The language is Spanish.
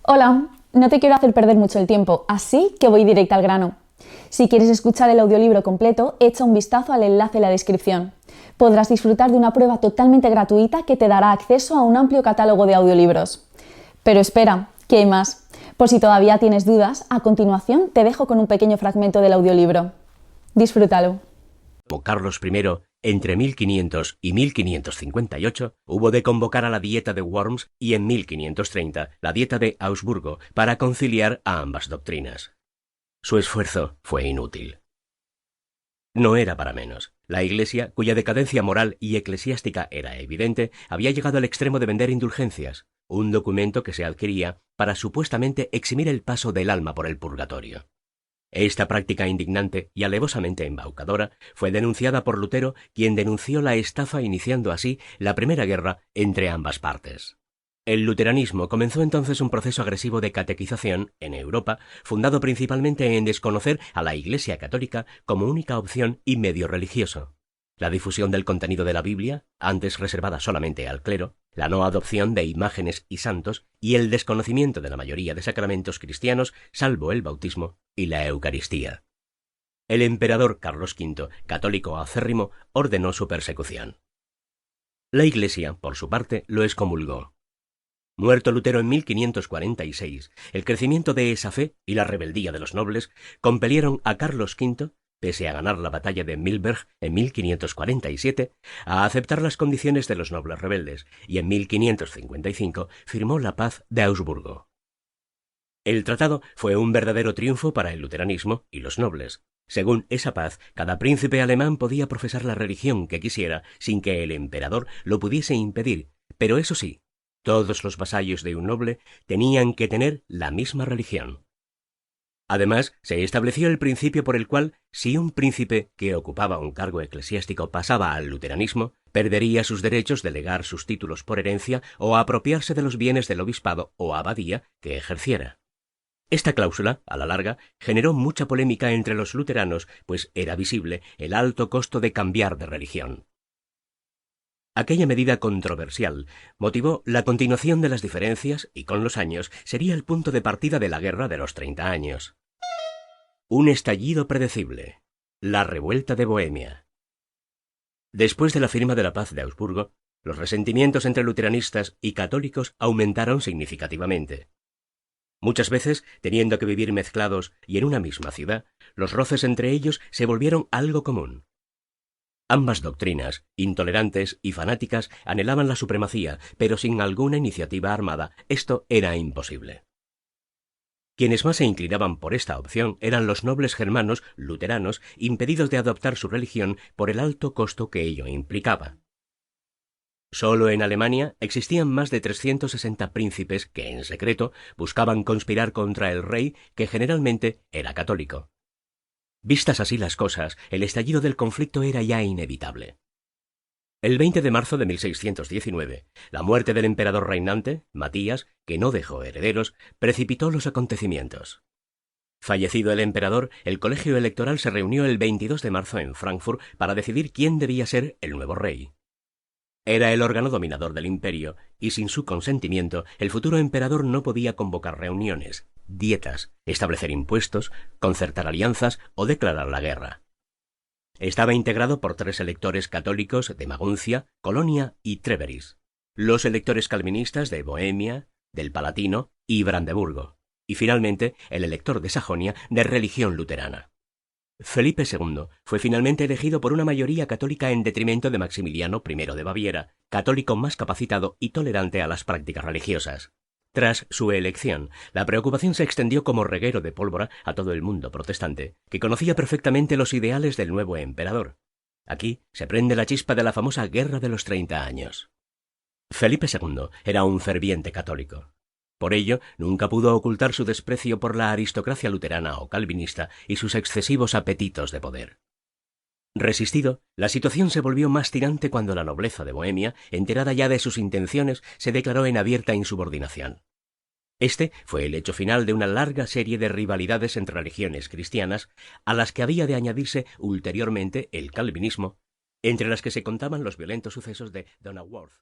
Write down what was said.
Hola, no te quiero hacer perder mucho el tiempo, así que voy directa al grano. Si quieres escuchar el audiolibro completo, echa un vistazo al enlace en la descripción. Podrás disfrutar de una prueba totalmente gratuita que te dará acceso a un amplio catálogo de audiolibros. Pero espera, que hay más. Por si todavía tienes dudas, a continuación te dejo con un pequeño fragmento del audiolibro. Disfrútalo. Carlos I, entre 1500 y 1558, hubo de convocar a la Dieta de Worms y en 1530 la Dieta de Augsburgo para conciliar a ambas doctrinas. Su esfuerzo fue inútil. No era para menos. La Iglesia, cuya decadencia moral y eclesiástica era evidente, había llegado al extremo de vender indulgencias, un documento que se adquiría para supuestamente eximir el paso del alma por el purgatorio. Esta práctica indignante y alevosamente embaucadora fue denunciada por Lutero, quien denunció la estafa, iniciando así la primera guerra entre ambas partes. El luteranismo comenzó entonces un proceso agresivo de catequización en Europa, fundado principalmente en desconocer a la Iglesia católica como única opción y medio religioso. La difusión del contenido de la Biblia, antes reservada solamente al clero, la no adopción de imágenes y santos y el desconocimiento de la mayoría de sacramentos cristianos, salvo el bautismo y la Eucaristía. El emperador Carlos V, católico acérrimo, ordenó su persecución. La Iglesia, por su parte, lo excomulgó. Muerto Lutero en 1546, el crecimiento de esa fe y la rebeldía de los nobles compelieron a Carlos V, pese a ganar la batalla de Milberg en 1547, a aceptar las condiciones de los nobles rebeldes y en 1555 firmó la paz de Augsburgo. El tratado fue un verdadero triunfo para el luteranismo y los nobles. Según esa paz, cada príncipe alemán podía profesar la religión que quisiera sin que el emperador lo pudiese impedir, pero eso sí, todos los vasallos de un noble tenían que tener la misma religión. Además, se estableció el principio por el cual, si un príncipe que ocupaba un cargo eclesiástico pasaba al luteranismo, perdería sus derechos de legar sus títulos por herencia o apropiarse de los bienes del obispado o abadía que ejerciera. Esta cláusula, a la larga, generó mucha polémica entre los luteranos, pues era visible el alto costo de cambiar de religión. Aquella medida controversial motivó la continuación de las diferencias y con los años sería el punto de partida de la Guerra de los 30 años. Un estallido predecible. La revuelta de Bohemia. Después de la firma de la paz de Augsburgo, los resentimientos entre luteranistas y católicos aumentaron significativamente. Muchas veces, teniendo que vivir mezclados y en una misma ciudad, los roces entre ellos se volvieron algo común. Ambas doctrinas, intolerantes y fanáticas, anhelaban la supremacía, pero sin alguna iniciativa armada esto era imposible. Quienes más se inclinaban por esta opción eran los nobles germanos luteranos, impedidos de adoptar su religión por el alto costo que ello implicaba. Solo en Alemania existían más de 360 príncipes que, en secreto, buscaban conspirar contra el rey, que generalmente era católico. Vistas así las cosas, el estallido del conflicto era ya inevitable. El 20 de marzo de 1619, la muerte del emperador reinante, Matías, que no dejó herederos, precipitó los acontecimientos. Fallecido el emperador, el colegio electoral se reunió el 22 de marzo en Frankfurt para decidir quién debía ser el nuevo rey. Era el órgano dominador del imperio, y sin su consentimiento, el futuro emperador no podía convocar reuniones, dietas, establecer impuestos, concertar alianzas o declarar la guerra. Estaba integrado por 3 electores católicos de Maguncia, Colonia y Treveris, los electores calvinistas de Bohemia, del Palatino y Brandeburgo, y finalmente el elector de Sajonia de religión luterana. Felipe II fue finalmente elegido por una mayoría católica en detrimento de Maximiliano I de Baviera, católico más capacitado y tolerante a las prácticas religiosas. Tras su elección, la preocupación se extendió como reguero de pólvora a todo el mundo protestante, que conocía perfectamente los ideales del nuevo emperador. Aquí se prende la chispa de la famosa Guerra de los 30 años. Felipe II era un ferviente católico. Por ello, nunca pudo ocultar su desprecio por la aristocracia luterana o calvinista y sus excesivos apetitos de poder. Resistido, la situación se volvió más tirante cuando la nobleza de Bohemia, enterada ya de sus intenciones, se declaró en abierta insubordinación. Este fue el hecho final de una larga serie de rivalidades entre religiones cristianas, a las que había de añadirse ulteriormente el calvinismo, entre las que se contaban los violentos sucesos de Donauwörth.